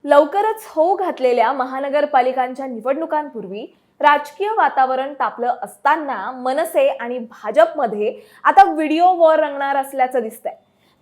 लवकरच होऊ घातलेल्या महानगरपालिकांच्या निवडणुकांपूर्वी राजकीय वातावरण तापलं असताना मनसे आणि भाजपमध्ये आता व्हिडिओ वॉर रंगणार असल्याचं दिसतंय।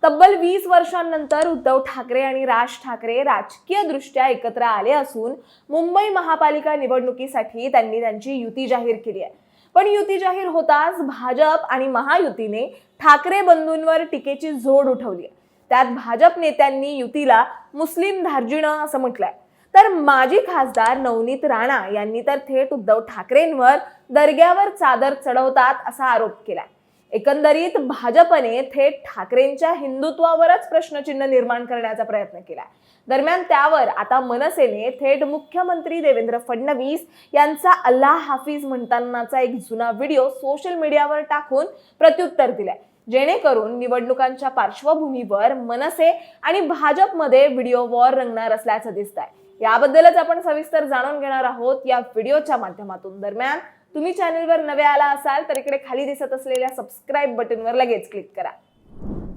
तब्बल 20 वर्षांनंतर उद्धव ठाकरे आणि राज ठाकरे राजकीय दृष्ट्या एकत्र आले असून मुंबई महापालिका निवडणुकीसाठी त्यांनी त्यांची युती जाहीर केली आहे। पण युती जाहीर होताच भाजप आणि महायुतीने ठाकरे बंधूंवर टीकेची झोड उठवली आहे। त्यात भाजप नेत्यांनी युतीला मुस्लिम धार्जिणं असं म्हटलंय, तर माजी खासदार नवनीत राणा यांनी तर थेट उद्धव ठाकरेंवर दर्ग्यावर चादर चढवतात असा आरोप केलाय। एकंदरीत भाजपने थेट ठाकरेंच्या हिंदुत्वावरच प्रश्नचिन्ह निर्माण करण्याचा प्रयत्न केलाय। दरम्यान त्यावर आता मनसेने थेट मुख्यमंत्री देवेंद्र फडणवीस यांचा अल्लाह हाफिज म्हणतानाचा एक जुना व्हिडिओ सोशल मीडियावर टाकून प्रत्युत्तर दिलंय, जेणेकरून निवडणुकांच्या पार्श्वभूमीवर मनसे आणि भाजपमध्ये व्हिडिओ वॉर रंगणार असल्याचं दिसतंय। याबद्दलच आपण सविस्तर जाणून घेणार आहोत या व्हिडिओच्या माध्यमातून। दरम्यान तुम्ही चॅनलवर नवे आला असाल तर इकडे खाली दिसत असलेल्या सबस्क्राइब बटनवर लगेच क्लिक करा।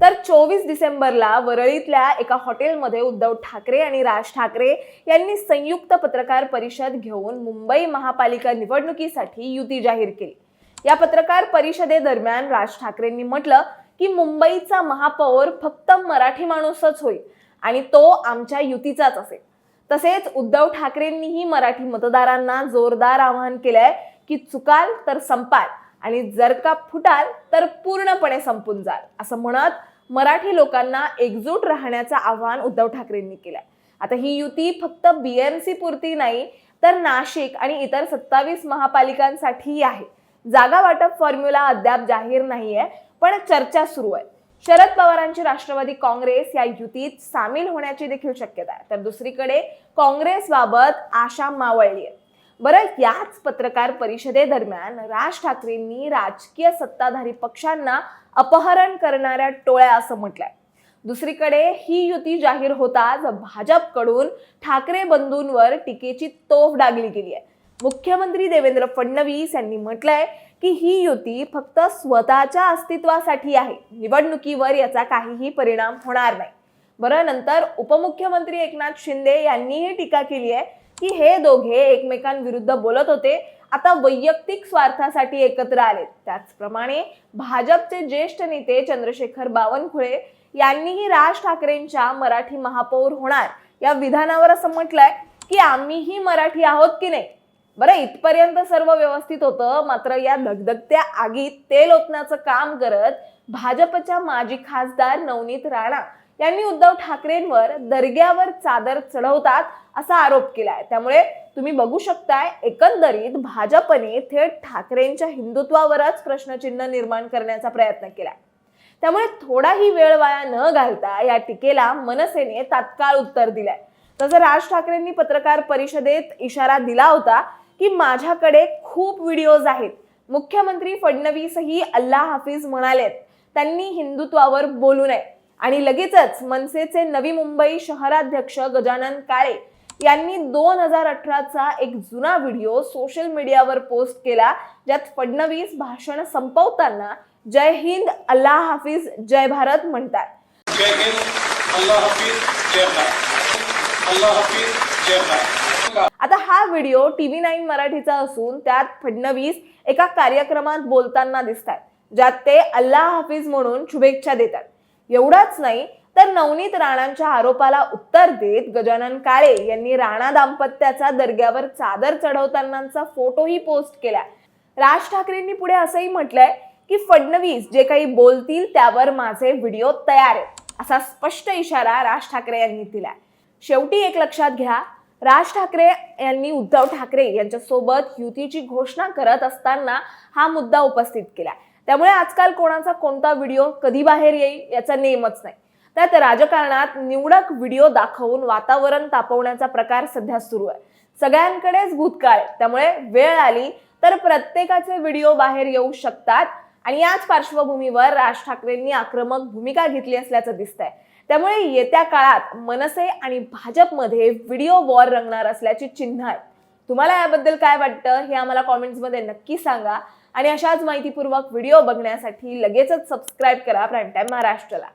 तर 24 डिसेंबरला वरळीतल्या एका हॉटेलमध्ये उद्धव ठाकरे आणि राज ठाकरे यांनी संयुक्त पत्रकार परिषद घेऊन मुंबई महापालिका निवडणुकीसाठी युती जाहीर केली। या पत्रकार परिषदेदरम्यान राज ठाकरेंनी म्हटलं की मुंबईचा महापौर फक्त मराठी माणूसच होईल आणि तो आमच्या युतीचाच असेल। तसेच उद्धव ठाकरेंनीही मराठी मतदारांना जोरदार आवाहन केलंय की चुकाल तर संपाल आणि जर का फुटाल तर पूर्णपणे संपून जाल असं म्हणत मराठी लोकांना एकजूट राहण्याचं आवाहन उद्धव ठाकरेंनी केलंय। आता ही युती फक्त बीएमसी पुरती नाही तर नाशिक आणि इतर 27 महापालिकांसाठीही आहे। जागा वाटप फॉर्म्युला अद्याप जाहीर नाहीये, पण चर्चा सुरू आहे। शरद पवारांची राष्ट्रवादी काँग्रेस या युतीत सामील होण्याची देखील शक्यता आहे, तर दुसरीकडे काँग्रेसबाबत आशा मावळली आहे। बरं, याच पत्रकार परिषदेदरम्यान राज ठाकरेंनी राजकीय सत्ताधारी पक्षांना अपहरण करणाऱ्या टोळ्या असं म्हटलंय। दुसरीकडे ही युती जाहीर होताच भाजपकडून ठाकरे बंधूंवर टीकेची तोफ डागली गेली आहे। मुख्यमंत्री देवेंद्र फडणवीस यांनी म्हटलंय की ही युती फक्त स्वतःच्या अस्तित्वासाठी आहे, निवडणुकीवर याचा काहीही परिणाम होणार नाही। बरं, नंतर उपमुख्यमंत्री एकनाथ शिंदे यांनीही टीका केली आहे की हे दोघे एकमेकांविरुद्ध बोलत होते, आता वैयक्तिक स्वार्थासाठी एकत्र आलेत। त्याचप्रमाणे भाजपचे ज्येष्ठ नेते चंद्रशेखर बावनकुळे यांनीही राज ठाकरेंच्या मराठी महापौर होणार या विधानावर असं म्हटलंय की आम्हीही मराठी आहोत की नाही। बरं, इथपर्यंत सर्व व्यवस्थित होतं, मात्र या धगधगत्या आगीत तेल ओतण्याचं काम करत भाजपच्या माजी खासदार नवनीत राणा यांनी उद्धव ठाकरेंवर दर्ग्यावर चादर चढवतात असा आरोप केलाय। त्यामुळे तुम्ही बघू शकताय, एकंदरीत भाजपने थेट ठाकरेंच्या हिंदुत्वावरच प्रश्नचिन्ह निर्माण करण्याचा प्रयत्न केलाय। त्यामुळे थोडाही वेळ वाया न घालता या टीकेला मनसेने तात्काळ उत्तर दिलंय। तसं राज ठाकरेंनी पत्रकार परिषदेत इशारा दिला होता की माझ्याकडे खूप व्हिडिओज आहेत। मुख्यमंत्री फडणवीसही अल्लाह हाफिज म्हणालेत, त्यांनी हिंदुत्वावर बोलू नये। आणि लगेचच मनसेचे नवी मुंबई शहराध्यक्ष गजानन काळे यांनी 2018चा एक जुना व्हिडिओ सोशल मीडियावर पोस्ट केला, ज्यात फडणवीस भाषण संपवताना जय हिंद, अल्लाह हाफिज, जय भारत म्हणतात। जय हिंद, अल्लाह हाफिज, जय भारत, अल्लाह हाफिज, जय भारत। आता हा व्हिडिओ TV9 मराठीचा असून त्यात फडणवीस एका कार्यक्रमात बोलताना दिसतात, ज्यात ते अल्लाह हाफिज म्हणून शुभेच्छा देतात। एवढाच नाही तर नवनीत राणांच्या आरोपाला उत्तर देत गजानन काळे यांनी राणा दाम्पत्याचा दर्ग्यावर चादर चढवतानाचा फोटोही पोस्ट केला। राज ठाकरेंनी पुढे असंही म्हटलंय की फडणवीस जे काही बोलतील त्यावर माझे व्हिडिओ तयार आहेत, असा स्पष्ट इशारा राज ठाकरे यांनी दिलाय। शेवटी एक लक्षात घ्या, राज ठाकरे यांनी उद्धव ठाकरे यांच्यासोबत युतीची घोषणा करत असताना हा मुद्दा उपस्थित केला। त्यामुळे आजकाल कोणाचा कोणता व्हिडिओ कधी बाहेर येईल याचा नेमच नाही। त्यात राजकारणात निवडक व्हिडिओ दाखवून वातावरण तापवण्याचा प्रकार सध्या सुरू आहे। सगळ्यांकडेच भूतकाळ आहे, त्यामुळे वेळ आली तर प्रत्येकाचे व्हिडिओ बाहेर येऊ शकतात आणि याच पार्श्वभूमीवर राज ठाकरेंनी आक्रमक भूमिका घेतली असल्याचं दिसतंय। त्यामुळे येत्या काळात मनसे आणि भाजपमध्ये व्हिडिओ वॉर रंगणार असल्याची चिन्ह आहेत। तुम्हाला याबद्दल काय वाटतं हे आम्हाला कॉमेंट्समध्ये नक्की सांगा आणि अशाच माहितीपूर्वक व्हिडिओ बघण्यासाठी लगेचच सबस्क्राइब करा प्राईम टाइम महाराष्ट्रला।